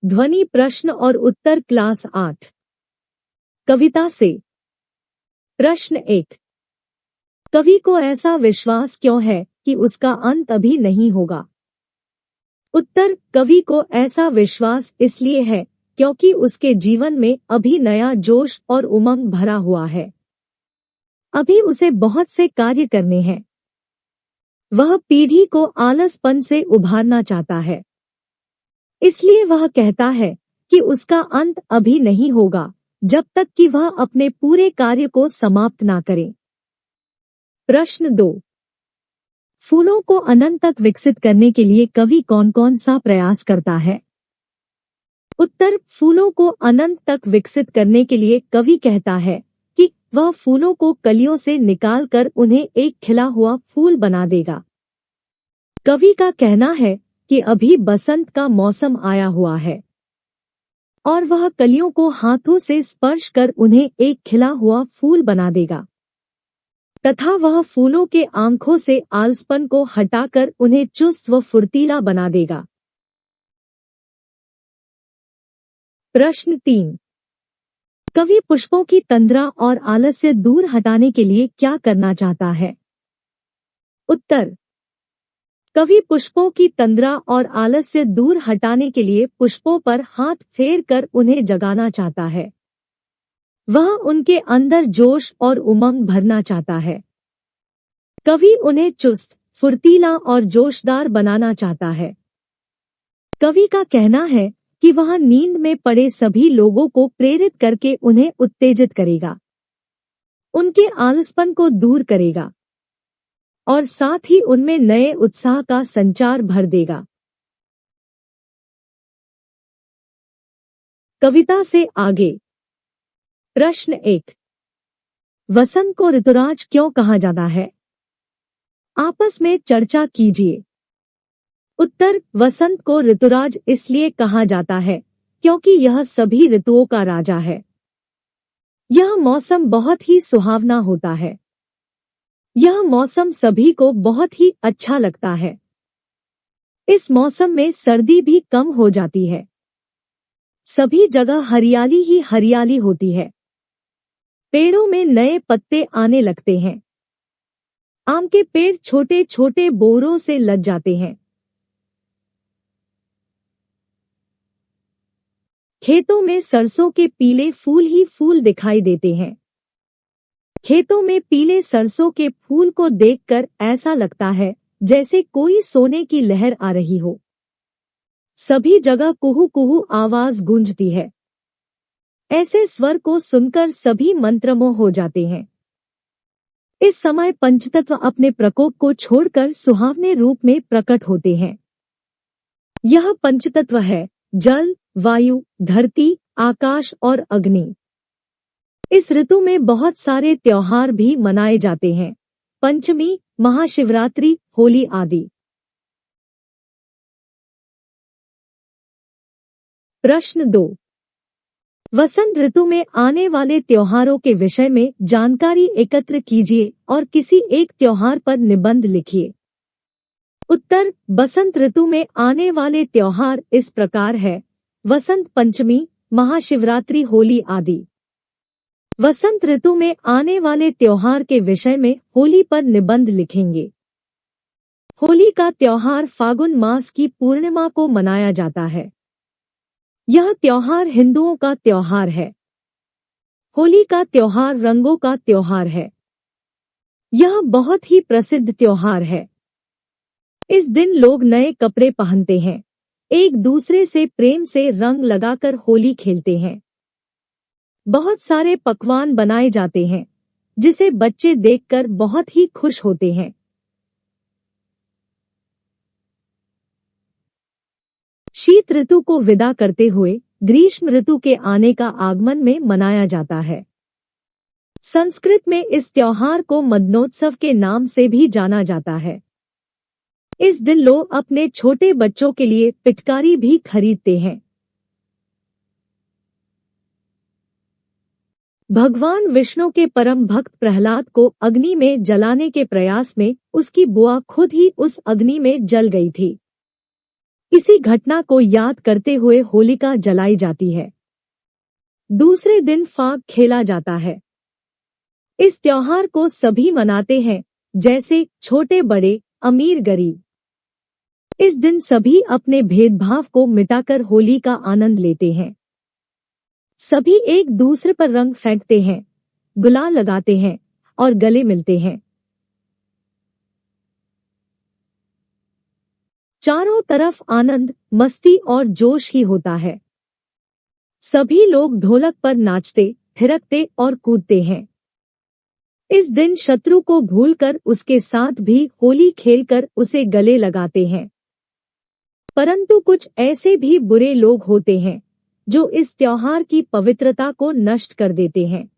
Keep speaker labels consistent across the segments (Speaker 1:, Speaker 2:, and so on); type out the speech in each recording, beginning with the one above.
Speaker 1: ध्वनि प्रश्न और उत्तर क्लास 8। कविता से। प्रश्न 1। कवि को ऐसा विश्वास क्यों है कि उसका अंत अभी नहीं होगा? उत्तर, कवि को ऐसा विश्वास इसलिए है क्योंकि उसके जीवन में अभी नया जोश और उमंग भरा हुआ है। अभी उसे बहुत से कार्य करने हैं। वह पीढ़ी को आलसपन से उभारना चाहता है। इसलिए वह कहता है कि उसका अंत अभी नहीं होगा जब तक कि वह अपने पूरे कार्य को समाप्त ना करे। प्रश्न 2। फूलों को अनंत तक विकसित करने के लिए कवि कौन कौन सा प्रयास करता है? उत्तर, फूलों को अनंत तक विकसित करने के लिए कवि कहता है कि वह फूलों को कलियों से निकालकर उन्हें एक खिला हुआ फूल बना देगा। कवि का कहना है कि अभी बसंत का मौसम आया हुआ है और वह कलियों को हाथों से स्पर्श कर उन्हें एक खिला हुआ फूल बना देगा तथा वह फूलों के आंखों से आलसपन को हटाकर उन्हें चुस्त व फुर्तीला बना देगा। प्रश्न 3। कवि पुष्पों की तंद्रा और आलस्य दूर हटाने के लिए क्या करना चाहता है? उत्तर, कवि पुष्पों की तंद्रा और आलस्य दूर हटाने के लिए पुष्पों पर हाथ फेर कर उन्हें जगाना चाहता है। वह उनके अंदर जोश और उमंग भरना चाहता है। कवि उन्हें चुस्त, फुर्तीला और जोशदार बनाना चाहता है। कवि का कहना है कि वह नींद में पड़े सभी लोगों को प्रेरित करके उन्हें उत्तेजित करेगा, उनके आलसपन को दूर करेगा और साथ ही उनमें नए उत्साह का संचार भर देगा। कविता से आगे। प्रश्न 1। वसंत को ऋतुराज क्यों कहा जाता है? आपस में चर्चा कीजिए। उत्तर, वसंत को ऋतुराज इसलिए कहा जाता है क्योंकि यह सभी ऋतुओं का राजा है। यह मौसम बहुत ही सुहावना होता है। यह मौसम सभी को बहुत ही अच्छा लगता है। इस मौसम में सर्दी भी कम हो जाती है। सभी जगह हरियाली ही हरियाली होती है। पेड़ों में नए पत्ते आने लगते हैं। आम के पेड़ छोटे छोटे बोरों से लद जाते हैं। खेतों में सरसों के पीले फूल ही फूल दिखाई देते हैं। खेतों में पीले सरसों के फूल को देखकर ऐसा लगता है जैसे कोई सोने की लहर आ रही हो। सभी जगह कुहू कुहू आवाज गूंजती है। ऐसे स्वर को सुनकर सभी मंत्रमुग्ध हो जाते हैं। इस समय पंचतत्व अपने प्रकोप को छोड़कर सुहावने रूप में प्रकट होते हैं। यह पंचतत्व है जल, वायु, धरती, आकाश और अग्नि। इस ऋतु में बहुत सारे त्योहार भी मनाए जाते हैं। पंचमी, महाशिवरात्रि, होली आदि। प्रश्न 2। वसंत ऋतु में आने वाले त्योहारों के विषय में जानकारी एकत्र कीजिए और किसी एक त्योहार पर निबंध लिखिए। उत्तर, बसंत ऋतु में आने वाले त्योहार इस प्रकार है: वसंत पंचमी, महाशिवरात्रि, होली आदि। वसंत ऋतु में आने वाले त्योहार के विषय में होली पर निबंध लिखेंगे। होली का त्योहार फागुन मास की पूर्णिमा को मनाया जाता है। यह त्योहार हिंदुओं का त्योहार है। होली का त्योहार रंगों का त्योहार है। यह बहुत ही प्रसिद्ध त्योहार है। इस दिन लोग नए कपड़े पहनते हैं, एक दूसरे से प्रेम से रंग लगाकर होली खेलते हैं। बहुत सारे पकवान बनाए जाते हैं जिसे बच्चे देखकर बहुत ही खुश होते हैं। शीत ऋतु को विदा करते हुए ग्रीष्म ऋतु के आने का आगमन में मनाया जाता है। संस्कृत में इस त्योहार को मदनोत्सव के नाम से भी जाना जाता है। इस दिन लोग अपने छोटे बच्चों के लिए पिचकारी भी खरीदते हैं। भगवान विष्णु के परम भक्त प्रहलाद को अग्नि में जलाने के प्रयास में उसकी बुआ खुद ही उस अग्नि में जल गई थी। इसी घटना को याद करते हुए होलिका जलाई जाती है। दूसरे दिन फाग खेला जाता है। इस त्योहार को सभी मनाते हैं, जैसे छोटे बड़े, अमीर गरीब। इस दिन सभी अपने भेदभाव को मिटाकर होली का आनंद लेते हैं। सभी एक दूसरे पर रंग फेंकते हैं, गुलाल लगाते हैं और गले मिलते हैं। चारों तरफ आनंद, मस्ती और जोश ही होता है। सभी लोग ढोलक पर नाचते, थिरकते और कूदते हैं। इस दिन शत्रु को भूलकर उसके साथ भी होली खेलकर उसे गले लगाते हैं। परंतु कुछ ऐसे भी बुरे लोग होते हैं जो इस त्योहार की पवित्रता को नष्ट कर देते हैं।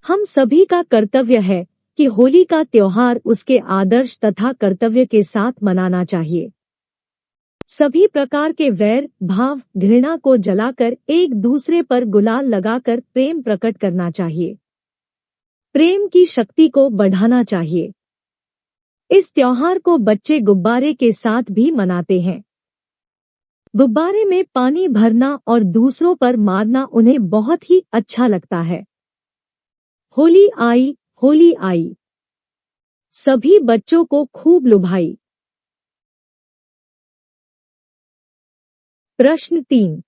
Speaker 1: हम सभी का कर्तव्य है कि होली का त्योहार उसके आदर्श तथा कर्तव्य के साथ मनाना चाहिए। सभी प्रकार के वैर, भाव, घृणा को जलाकर एक दूसरे पर गुलाल लगाकर प्रेम प्रकट करना चाहिए। प्रेम की शक्ति को बढ़ाना चाहिए। इस त्योहार को बच्चे गुब्बारे के साथ भी मनाते हैं। गुब्बारे में पानी भरना और दूसरों पर मारना उन्हें बहुत ही अच्छा लगता है। होली आई, होली आई। सभी बच्चों को खूब लुभाई। प्रश्न 3।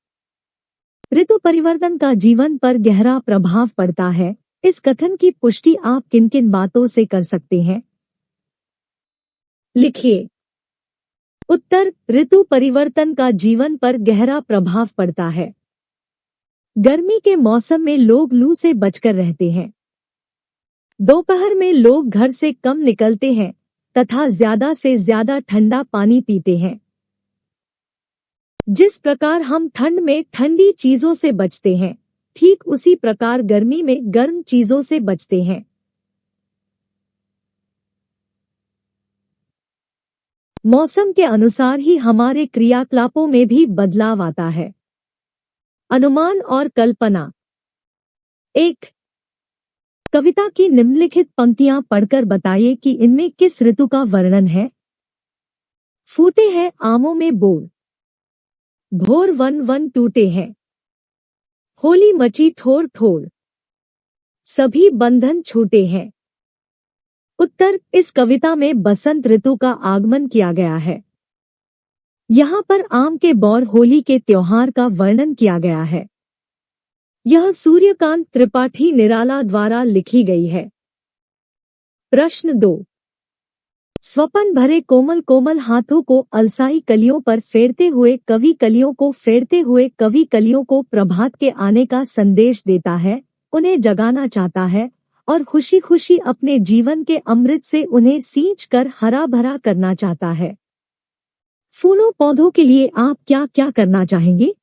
Speaker 1: ऋतु परिवर्तन का जीवन पर गहरा प्रभाव पड़ता है। इस कथन की पुष्टि आप किन किन बातों से कर सकते हैं? लिखिए। उत्तर, ऋतु परिवर्तन का जीवन पर गहरा प्रभाव पड़ता है। गर्मी के मौसम में लोग लू से बचकर रहते हैं। दोपहर में लोग घर से कम निकलते हैं तथा ज्यादा से ज्यादा ठंडा पानी पीते हैं। जिस प्रकार हम ठंड में ठंडी चीजों से बचते हैं, ठीक उसी प्रकार गर्मी में गर्म चीजों से बचते हैं। मौसम के अनुसार ही हमारे क्रियाकलापों में भी बदलाव आता है। अनुमान और कल्पना। 1। कविता की निम्नलिखित पंक्तियां पढ़कर बताइए कि इनमें किस ऋतु का वर्णन है। फूटे हैं आमों में बोर, भोर वन वन टूटे हैं, होली मची ठोर ठोर, सभी बंधन छूटे हैं। उत्तर, इस कविता में बसंत ऋतु का आगमन किया गया है। यहाँ पर आम के बौर होली के त्योहार का वर्णन किया गया है। यह सूर्यकांत त्रिपाठी निराला द्वारा लिखी गई है। प्रश्न 2। स्वपन भरे कोमल कोमल हाथों को अलसाई कलियों पर फेरते हुए कवि कलियों को फेरते हुए कवि कलियों को प्रभात के आने का संदेश देता है, उन्हें जगाना चाहता है और खुशी खुशी अपने जीवन के अमृत से उन्हें सींच कर हरा भरा करना चाहता है। फूलों पौधों के लिए आप क्या क्या करना चाहेंगे?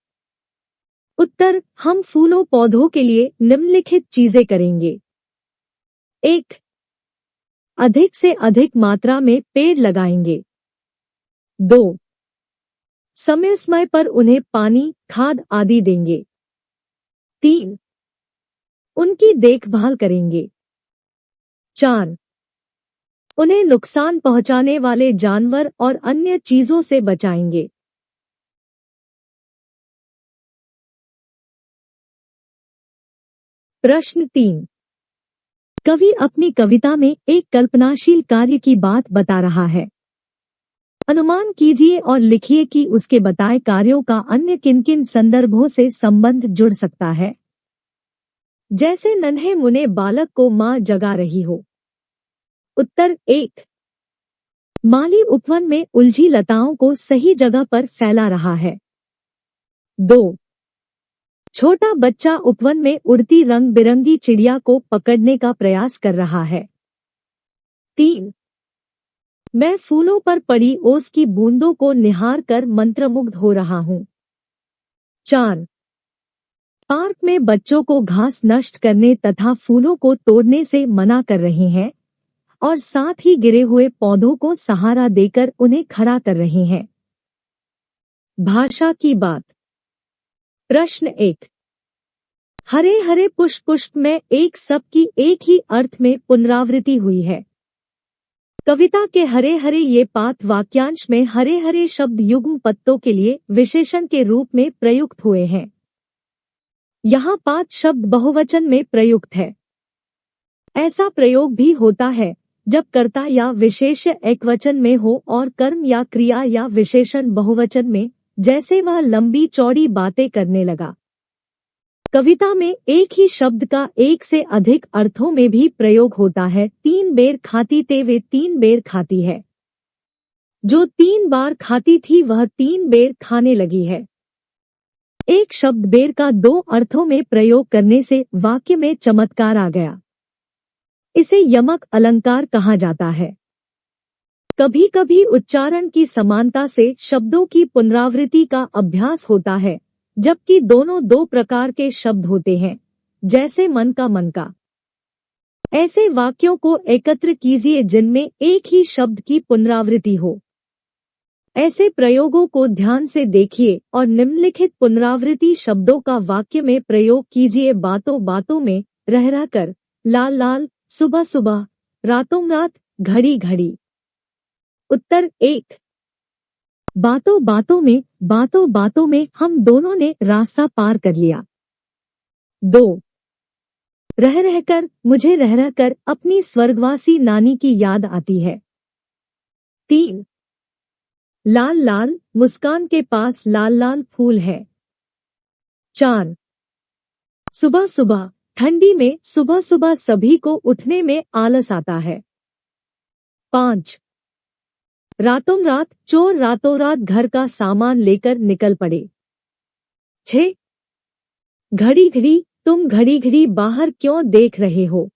Speaker 1: उत्तर, हम फूलों पौधों के लिए निम्नलिखित चीजें करेंगे। 1। अधिक से अधिक मात्रा में पेड़ लगाएंगे। 2। समय समय पर उन्हें पानी, खाद आदि देंगे। 3। उनकी देखभाल करेंगे। 4। उन्हें नुकसान पहुंचाने वाले जानवर और अन्य चीजों से बचाएंगे। प्रश्न 3। कवि अपनी कविता में एक कल्पनाशील कार्य की बात बता रहा है। अनुमान कीजिए और लिखिए कि उसके बताए कार्यों का अन्य किन किन संदर्भों से संबंध जुड़ सकता है। जैसे नन्हे मुने बालक को मां जगा रही हो। उत्तर 1। माली उपवन में उलझी लताओं को सही जगह पर फैला रहा है। 2। छोटा बच्चा उपवन में उड़ती रंग बिरंगी चिड़िया को पकड़ने का प्रयास कर रहा है। 3। मैं फूलों पर पड़ी ओस की बूंदों को निहार कर मंत्रमुग्ध हो रहा हूँ। 4। पार्क में बच्चों को घास नष्ट करने तथा फूलों को तोड़ने से मना कर रहे हैं और साथ ही गिरे हुए पौधों को सहारा देकर उन्हें खड़ा कर रहे हैं। भाषा की बात। प्रश्न 1। हरे हरे पुष्प पुष्प में एक सब की एक ही अर्थ में पुनरावृत्ति हुई है। कविता के हरे हरे ये पात वाक्यांश में हरे हरे शब्द युग्म पत्तों के लिए विशेषण के रूप में प्रयुक्त हुए हैं। यहाँ पात शब्द बहुवचन में प्रयुक्त है। ऐसा प्रयोग भी होता है जब कर्ता या विशेष्य एकवचन में हो और कर्म या क्रिया या विशेषण बहुवचन में, जैसे वह लंबी चौड़ी बातें करने लगा। कविता में एक ही शब्द का एक से अधिक अर्थों में भी प्रयोग होता है। 3 बेर खाती ते वे 3 बेर खाती है। जो 3 बार खाती थी वह 3 बेर खाने लगी है। एक शब्द बेर का 2 अर्थों में प्रयोग करने से वाक्य में चमत्कार आ गया। इसे यमक अलंकार कहा जाता है। कभी कभी उच्चारण की समानता से शब्दों की पुनरावृत्ति का अभ्यास होता है, जबकि दोनों 2 प्रकार के शब्द होते हैं, जैसे मन का। ऐसे वाक्यों को एकत्र कीजिए जिनमें एक ही शब्द की पुनरावृत्ति हो। ऐसे प्रयोगों को ध्यान से देखिए और निम्नलिखित पुनरावृत्ति शब्दों का वाक्य में प्रयोग कीजिए। बातों बातों में, रह रह कर, लाल लाल, सुबह सुबह, रातों रात, घड़ी घड़ी। उत्तर 1। बातों बातों में हम दोनों ने रास्ता पार कर लिया। 2। रह रहकर, मुझे रह रहकर अपनी स्वर्गवासी नानी की याद आती है। 3। लाल लाल, मुस्कान के पास लाल लाल फूल है। 4। सुबह सुबह, ठंडी में सुबह सुबह सभी को उठने में आलस आता है। 5। रातों रात, चोर रातों रात घर का सामान लेकर निकल पड़े। 6। घड़ी घड़ी, तुम घड़ी घड़ी बाहर क्यों देख रहे हो।